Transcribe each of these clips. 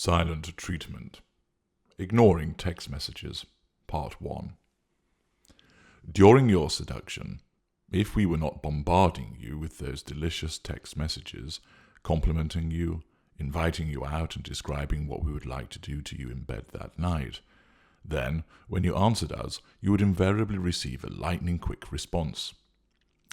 Silent treatment. Ignoring text messages. Part 1. During your seduction, if we were not bombarding you with those delicious text messages, complimenting you, inviting you out and describing what we would like to do to you in bed that night, then, when you answered us, you would invariably receive a lightning-quick response.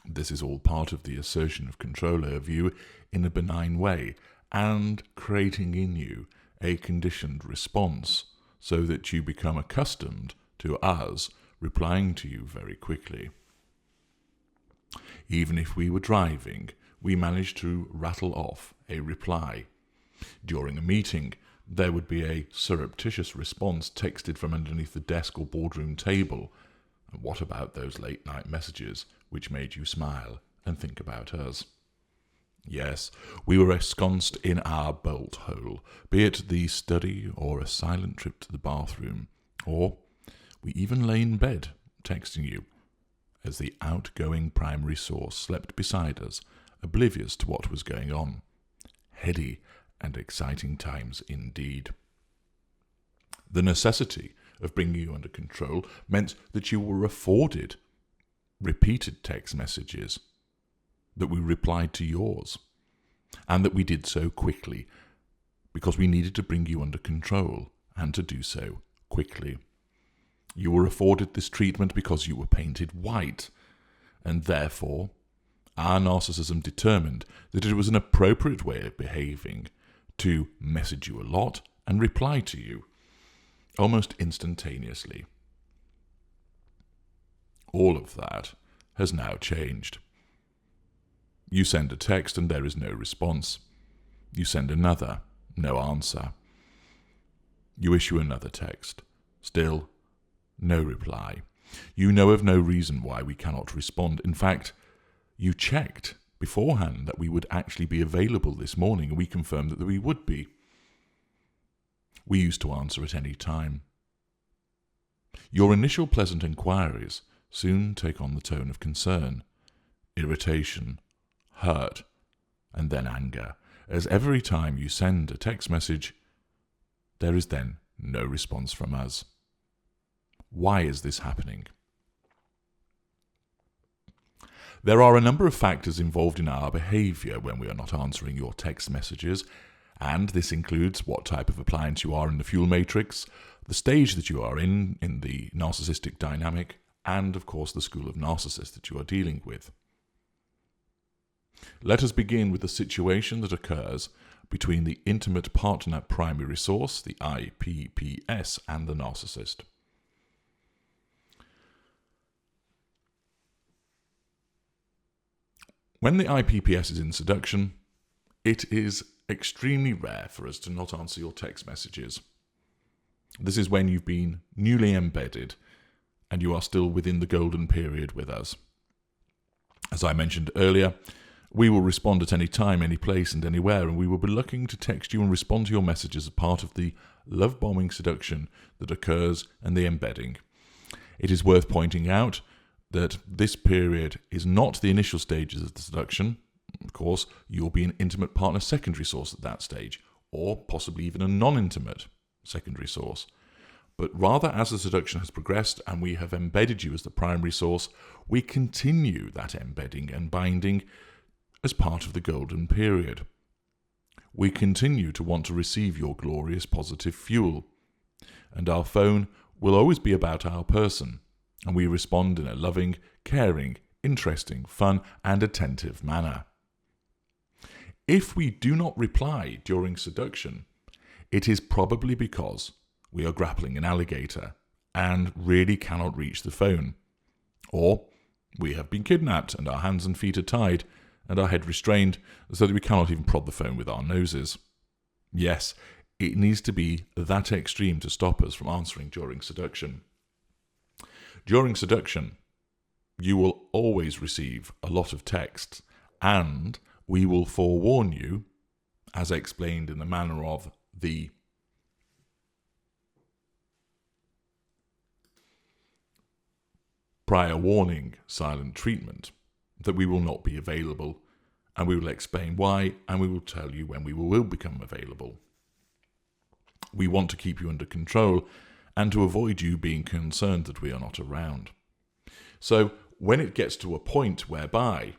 This is all part of the assertion of control over you in a benign way, and creating in you a conditioned response, so that you become accustomed to us replying to you very quickly. Even if we were driving, we managed to rattle off a reply. During a meeting, there would be a surreptitious response texted from underneath the desk or boardroom table. And what about those late-night messages which made you smile and think about us? Yes, we were ensconced in our bolt hole, be it the study or a silent trip to the bathroom, or we even lay in bed texting you, as the outgoing primary source slept beside us, oblivious to what was going on. Heady and exciting times indeed. The necessity of bringing you under control meant that you were afforded repeated text messages, that we replied to yours, and that we did so quickly, because we needed to bring you under control, and to do so quickly. You were afforded this treatment because you were painted white, and therefore our narcissism determined that it was an appropriate way of behaving to message you a lot and reply to you almost instantaneously. All of that has now changed. You send a text and there is no response. You send another, no answer. You issue another text, still no reply. You know of no reason why we cannot respond. In fact, you checked beforehand that we would actually be available this morning, and we confirmed that we would be. We used to answer at any time. Your initial pleasant inquiries soon take on the tone of concern, irritation, hurt, and then anger, as every time you send a text message, there is then no response from us. Why is this happening? There are a number of factors involved in our behaviour when we are not answering your text messages, and this includes what type of appliance you are in the fuel matrix, the stage that you are in the narcissistic dynamic, and of course the school of narcissists that you are dealing with. Let us begin with the situation that occurs between the intimate partner primary source, the IPPS, and the narcissist. When the IPPS is in seduction, it is extremely rare for us to not answer your text messages. This is when you've been newly embedded and you are still within the golden period with us. As I mentioned earlier, we will respond at any time, any place, and anywhere, and we will be looking to text you and respond to your messages as part of the love-bombing seduction that occurs and the embedding. It is worth pointing out that this period is not the initial stages of the seduction. Of course, you'll be an intimate partner secondary source at that stage, or possibly even a non-intimate secondary source. But rather, as the seduction has progressed and we have embedded you as the primary source, we continue that embedding and binding as part of the golden period. We continue to want to receive your glorious positive fuel, and our phone will always be about our person, and we respond in a loving, caring, interesting, fun, and attentive manner. If we do not reply during seduction, it is probably because we are grappling an alligator and really cannot reach the phone, or we have been kidnapped and our hands and feet are tied and our head restrained so that we cannot even prod the phone with our noses. Yes, it needs to be that extreme to stop us from answering during seduction. During seduction, you will always receive a lot of texts, and we will forewarn you, as explained in the manner of the prior warning silent treatment, that we will not be available, and we will explain why, and we will tell you when we will become available. We want to keep you under control and to avoid you being concerned that we are not around. So when it gets to a point whereby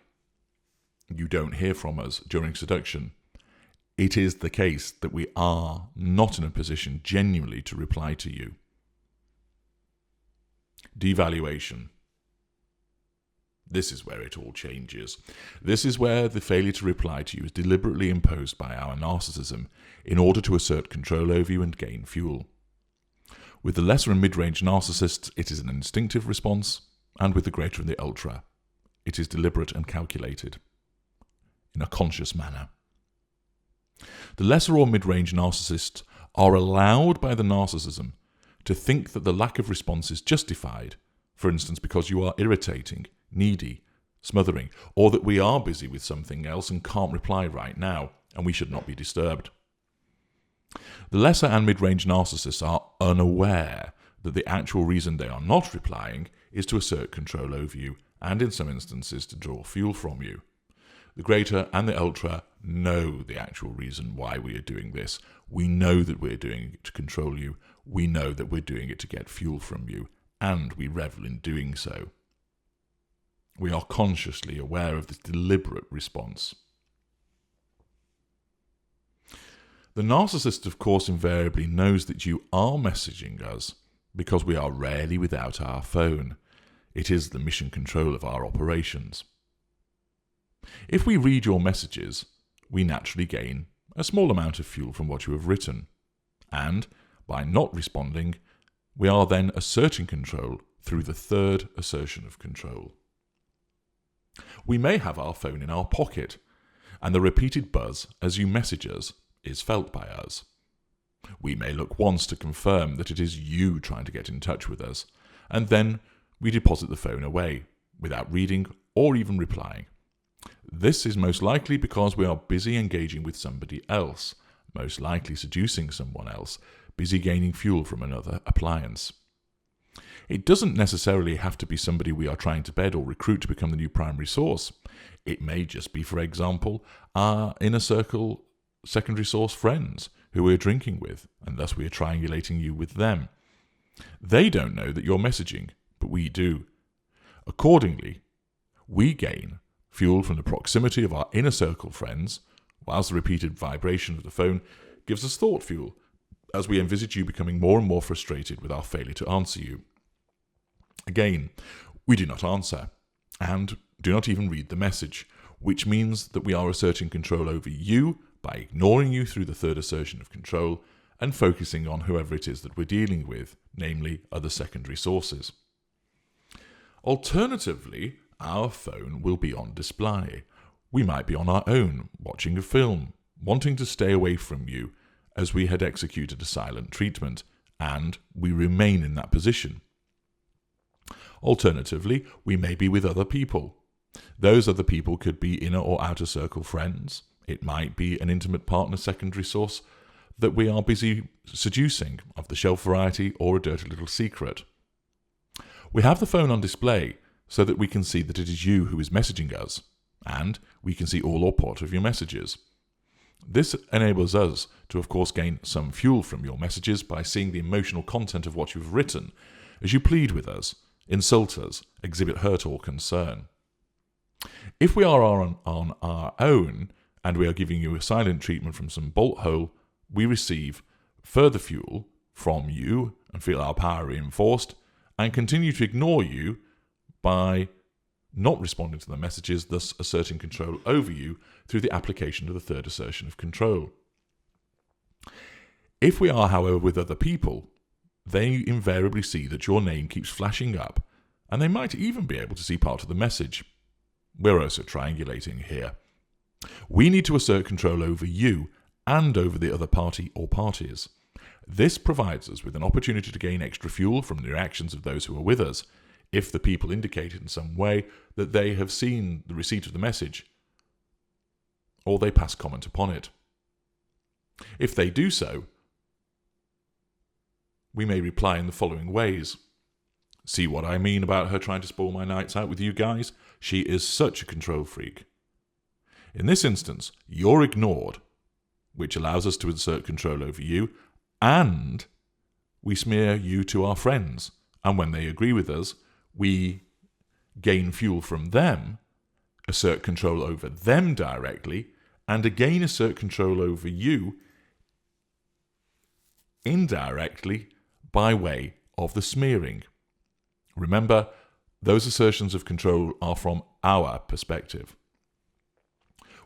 you don't hear from us during seduction, it is the case that we are not in a position genuinely to reply to you. Devaluation. This is where it all changes. This is where the failure to reply to you is deliberately imposed by our narcissism in order to assert control over you and gain fuel. With the lesser and mid-range narcissists, it is an instinctive response, and with the greater and the ultra, it is deliberate and calculated in a conscious manner. The lesser or mid-range narcissists are allowed by the narcissism to think that the lack of response is justified, for instance, because you are irritating, needy, smothering, or that we are busy with something else and can't reply right now, and we should not be disturbed. The lesser and mid-range narcissists are unaware that the actual reason they are not replying is to assert control over you, and in some instances to draw fuel from you. The greater and the ultra know the actual reason why we are doing this. We know that we're doing it to control you. We know that we're doing it to get fuel from you, and we revel in doing so. We are consciously aware of this deliberate response. The narcissist, of course, invariably knows that you are messaging us because we are rarely without our phone. It is the mission control of our operations. If we read your messages, we naturally gain a small amount of fuel from what you have written, and by not responding, we are then asserting control through the third assertion of control. We may have our phone in our pocket, and the repeated buzz as you message us is felt by us. We may look once to confirm that it is you trying to get in touch with us, and then we deposit the phone away without reading or even replying. This is most likely because we are busy engaging with somebody else, most likely seducing someone else, busy gaining fuel from another appliance. It doesn't necessarily have to be somebody we are trying to bed or recruit to become the new primary source. It may just be, for example, our inner circle secondary source friends who we're drinking with, and thus we are triangulating you with them. They don't know that you're messaging, but we do. Accordingly, we gain fuel from the proximity of our inner circle friends, whilst the repeated vibration of the phone gives us thought fuel, as we envisage you becoming more and more frustrated with our failure to answer you. Again, we do not answer, and do not even read the message, which means that we are asserting control over you by ignoring you through the third assertion of control and focusing on whoever it is that we're dealing with, namely other secondary sources. Alternatively, our phone will be on display. We might be on our own, watching a film, wanting to stay away from you as we had executed a silent treatment, and we remain in that position. Alternatively, we may be with other people. Those other people could be inner or outer circle friends. It might be an intimate partner secondary source that we are busy seducing, of the shelf variety or a dirty little secret. We have the phone on display so that we can see that it is you who is messaging us, and we can see all or part of your messages. This enables us to, of course, gain some fuel from your messages by seeing the emotional content of what you've written as you plead with us, insult us, exhibit hurt or concern. If we are on our own and we are giving you a silent treatment from some bolt hole, we receive further fuel from you and feel our power reinforced and continue to ignore you by not responding to the messages, thus asserting control over you through the application of the third assertion of control. If we are, however, with other people, they invariably see that your name keeps flashing up, and they might even be able to see part of the message. We're also triangulating here. We need to assert control over you and over the other party or parties. This provides us with an opportunity to gain extra fuel from the reactions of those who are with us, if the people indicate in some way that they have seen the receipt of the message, or they pass comment upon it. If they do so, we may reply in the following ways. See what I mean about her trying to spoil my nights out with you guys? She is such a control freak. In this instance, you're ignored, which allows us to assert control over you, and we smear you to our friends. And when they agree with us, we gain fuel from them, assert control over them directly, and again assert control over you indirectly by way of the smearing. Remember, those assertions of control are from our perspective.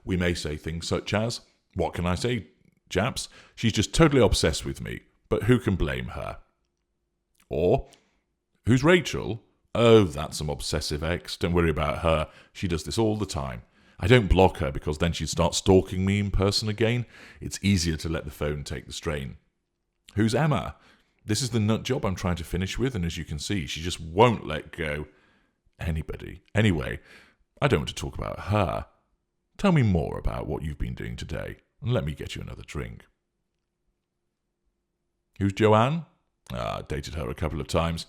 We may say things such as, "What can I say, chaps? She's just totally obsessed with me, but who can blame her?" Or, "Who's Rachel? Oh, that's some obsessive ex. Don't worry about her. She does this all the time. I don't block her because then she'd start stalking me in person again. It's easier to let the phone take the strain. Who's Emma? This is the nut job I'm trying to finish with, and as you can see, she just won't let go. Anybody. Anyway, I don't want to talk about her. Tell me more about what you've been doing today, and let me get you another drink." Who's Joanne? I dated her a couple of times.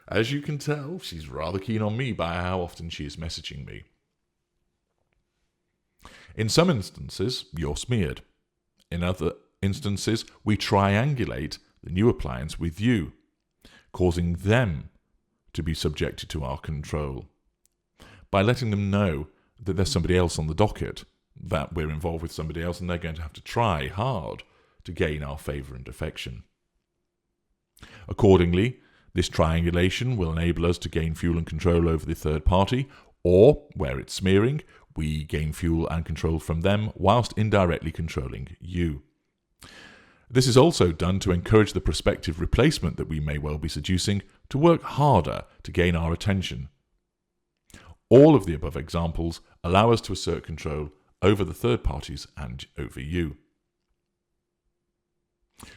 As you can tell, she's rather keen on me by how often she is messaging me. In some instances, you're smeared. In other instances, we triangulate the new appliance with you, causing them to be subjected to our control. By letting them know that there's somebody else on the docket, that we're involved with somebody else, and they're going to have to try hard to gain our favour and affection. Accordingly, this triangulation will enable us to gain fuel and control over the third party, or, where it's smearing, we gain fuel and control from them whilst indirectly controlling you. This is also done to encourage the prospective replacement that we may well be seducing to work harder to gain our attention. All of the above examples allow us to assert control over the third parties and over you.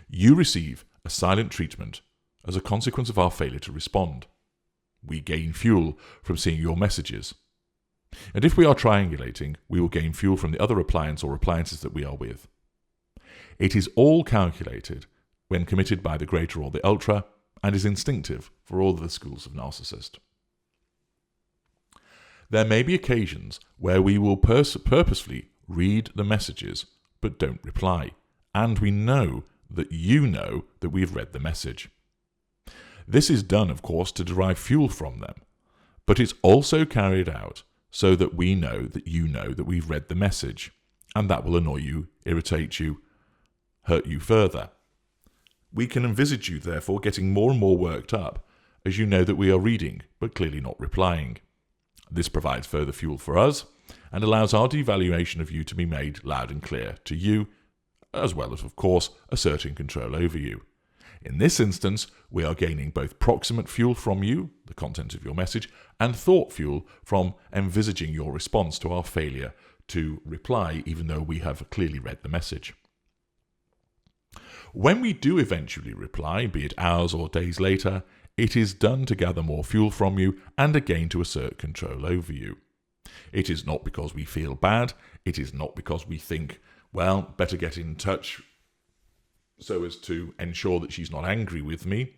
You receive a silent treatment as a consequence of our failure to respond. We gain fuel from seeing your messages. And if we are triangulating, we will gain fuel from the other appliance or appliances that we are with. It is all calculated when committed by the greater or the ultra, and is instinctive for all of the schools of narcissist. There may be occasions where we will purposefully read the messages but don't reply, and we know that you know that we've read the message. This is done, of course, to derive fuel from them, but it's also carried out so that we know that you know that we've read the message, and that will annoy you, irritate you, hurt you further. We can envisage you, therefore, getting more and more worked up as you know that we are reading, but clearly not replying. This provides further fuel for us, and allows our devaluation of you to be made loud and clear to you, as well as, of course, asserting control over you. In this instance, we are gaining both proximate fuel from you, the content of your message, and thought fuel from envisaging your response to our failure to reply, even though we have clearly read the message. When we do eventually reply, be it hours or days later, it is done to gather more fuel from you and again to assert control over you. It is not because we feel bad, it is not because we think, well, better get in touch so as to ensure that she's not angry with me.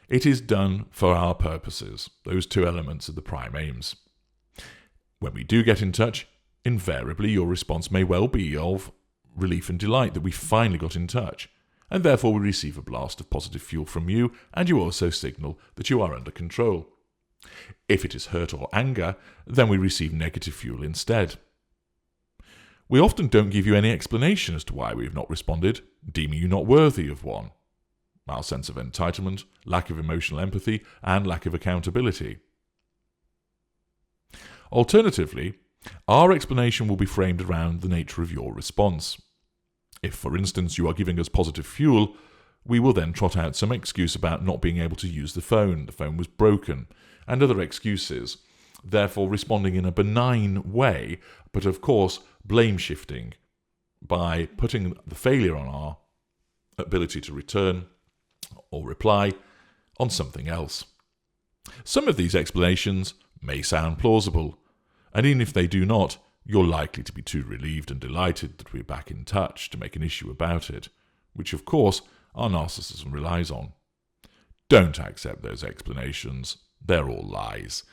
It is done for our purposes. Those two elements are the prime aims. When we do get in touch, invariably your response may well be of relief and delight that we finally got in touch, and therefore we receive a blast of positive fuel from you, and you also signal that you are under control. If it is hurt or anger, then we receive negative fuel instead. We often don't give you any explanation as to why we have not responded, deeming you not worthy of one. Our sense of entitlement, lack of emotional empathy, and lack of accountability. Alternatively, our explanation will be framed around the nature of your response. If, for instance, you are giving us positive fuel, we will then trot out some excuse about not being able to use the phone was broken, and other excuses, therefore responding in a benign way, but of course blame-shifting by putting the failure on our ability to return or reply on something else. Some of these explanations may sound plausible, and even if they do not, you're likely to be too relieved and delighted that we're back in touch to make an issue about it, which of course our narcissism relies on. Don't accept those explanations. They're all lies.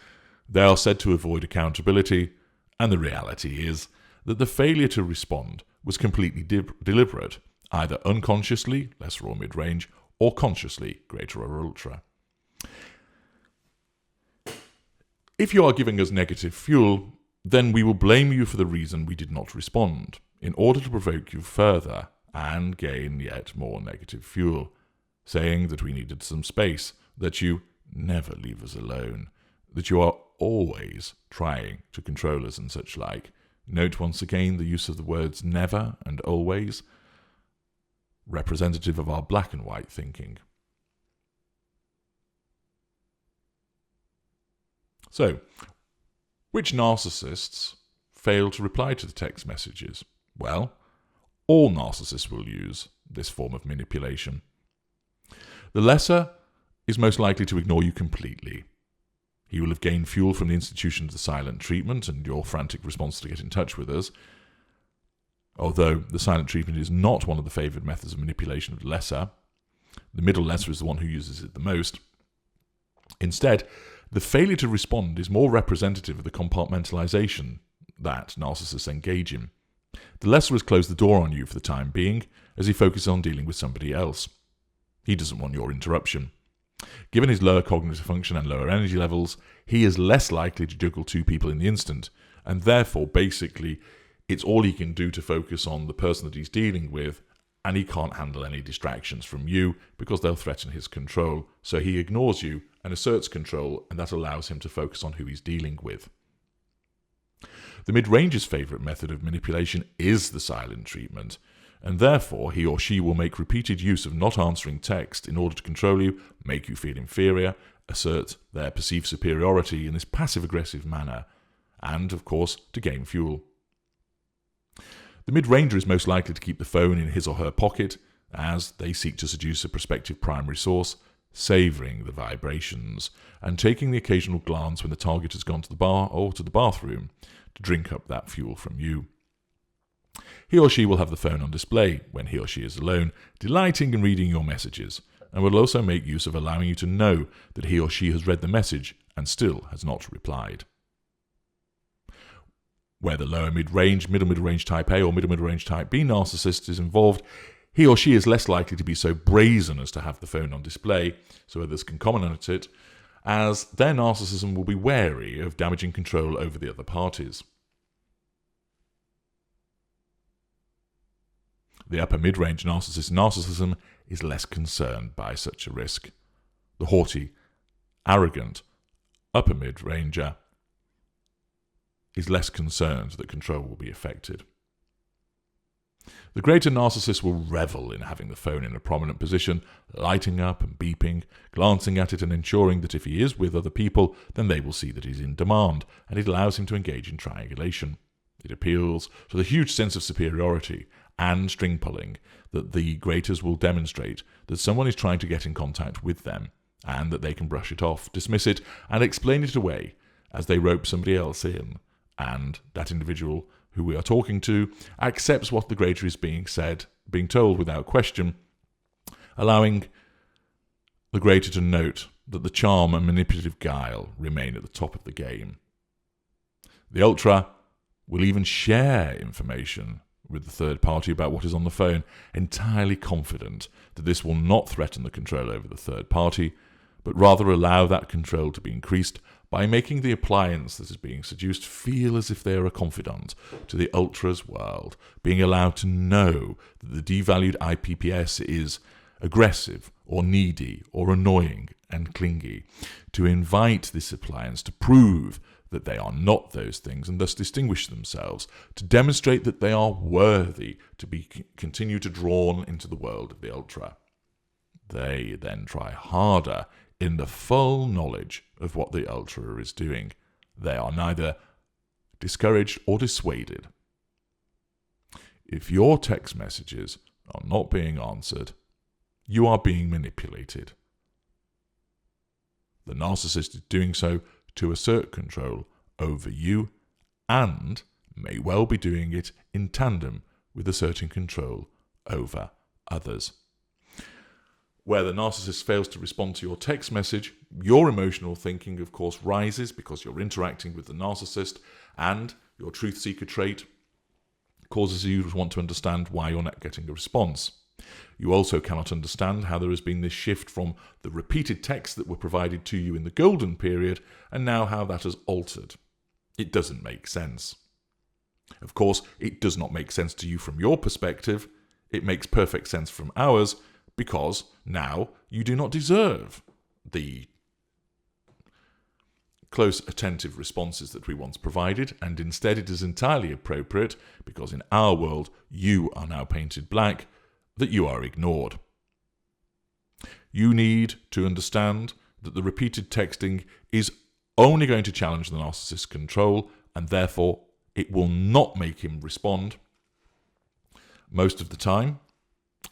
They are said to avoid accountability, and the reality is that the failure to respond was completely deliberate either unconsciously, lesser or mid-range, or consciously, greater or ultra. If you are giving us negative fuel, then we will blame you for the reason we did not respond, in order to provoke you further and gain yet more negative fuel, saying that we needed some space, that you never leave us alone, that you are always trying to control us and such like. Note once again the use of the words never and always, representative of our black and white thinking. So, which narcissists fail to reply to the text messages? Well, all narcissists will use this form of manipulation. The lesser is most likely to ignore you completely. He will have gained fuel from the institution of the silent treatment and your frantic response to get in touch with us. Although the silent treatment is not one of the favoured methods of manipulation of the lesser, the middle lesser is the one who uses it the most. Instead, the failure to respond is more representative of the compartmentalization that narcissists engage in. The lesser has closed the door on you for the time being, as he focuses on dealing with somebody else. He doesn't want your interruption. Given his lower cognitive function and lower energy levels, he is less likely to juggle two people in the instant, and therefore, basically, it's all he can do to focus on the person that he's dealing with, and he can't handle any distractions from you because they'll threaten his control. So he ignores you and asserts control, and that allows him to focus on who he's dealing with. The mid-ranger's favourite method of manipulation is the silent treatment, and therefore he or she will make repeated use of not answering text in order to control you, make you feel inferior, assert their perceived superiority in this passive-aggressive manner, and, of course, to gain fuel. The mid-ranger is most likely to keep the phone in his or her pocket as they seek to seduce a prospective primary source, savouring the vibrations and taking the occasional glance when the target has gone to the bar or to the bathroom to drink up that fuel from you. He or she will have the phone on display when he or she is alone, delighting in reading your messages, and will also make use of allowing you to know that he or she has read the message and still has not replied. Where the lower mid-range, middle-range type A or middle-range type B narcissist is involved, he or she is less likely to be so brazen as to have the phone on display so others can comment on it, as their narcissism will be wary of damaging control over the other parties. The upper mid-range narcissism is less concerned by such a risk. The haughty, arrogant, upper mid-ranger is less concerned that control will be affected. The greater narcissist will revel in having the phone in a prominent position, lighting up and beeping, glancing at it and ensuring that if he is with other people, then they will see that he's in demand, and it allows him to engage in triangulation. It appeals to the huge sense of superiority and string pulling that the graters will demonstrate that someone is trying to get in contact with them, and that they can brush it off, dismiss it, and explain it away as they rope somebody else in. And that individual who we are talking to accepts what the greater is being told without question, allowing the greater to note that the charm and manipulative guile remain at the top of the game. The ultra will even share information with the third party about what is on the phone, entirely confident that this will not threaten the control over the third party, but rather allow that control to be increased by making the appliance that is being seduced feel as if they are a confidant to the ultra's world, being allowed to know that the devalued IPPS is aggressive or needy or annoying and clingy, to invite this appliance to prove that they are not those things and thus distinguish themselves, to demonstrate that they are worthy to be continue to drawn into the world of the ultra. They then try harder in the full knowledge of what the ultra is doing. They are neither discouraged or dissuaded. If your text messages are not being answered, you are being manipulated. The narcissist is doing so to assert control over you and may well be doing it in tandem with asserting control over others. Where the narcissist fails to respond to your text message, your emotional thinking, of course, rises because you're interacting with the narcissist, and your truth seeker trait causes you to want to understand why you're not getting a response. You also cannot understand how there has been this shift from the repeated texts that were provided to you in the golden period and now how that has altered. It doesn't make sense. Of course, it does not make sense to you from your perspective. It makes perfect sense from ours because now you do not deserve the close, attentive responses that we once provided, and instead it is entirely appropriate, because in our world you are now painted black, that you are ignored. You need to understand that the repeated texting is only going to challenge the narcissist's control, and therefore it will not make him respond. Most of the time,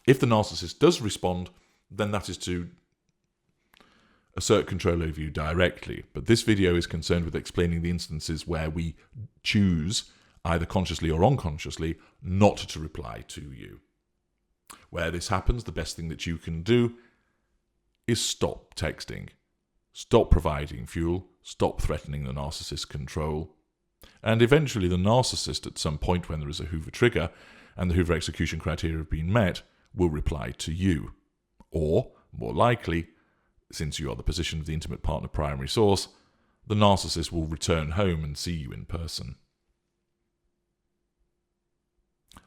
if the narcissist does respond, then that is to assert control over you directly. But this video is concerned with explaining the instances where we choose, either consciously or unconsciously, not to reply to you. Where this happens, the best thing that you can do is stop texting. Stop providing fuel. Stop threatening the narcissist's control. And eventually the narcissist, at some point when there is a Hoover trigger and the Hoover execution criteria have been met, will reply to you. Or, more likely, since you are the position of the intimate partner primary source, the narcissist will return home and see you in person.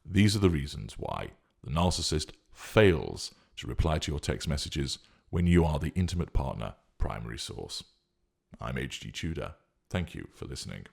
These are the reasons why the narcissist fails to reply to your text messages when you are the intimate partner primary source. I'm H.G. Tudor. Thank you for listening.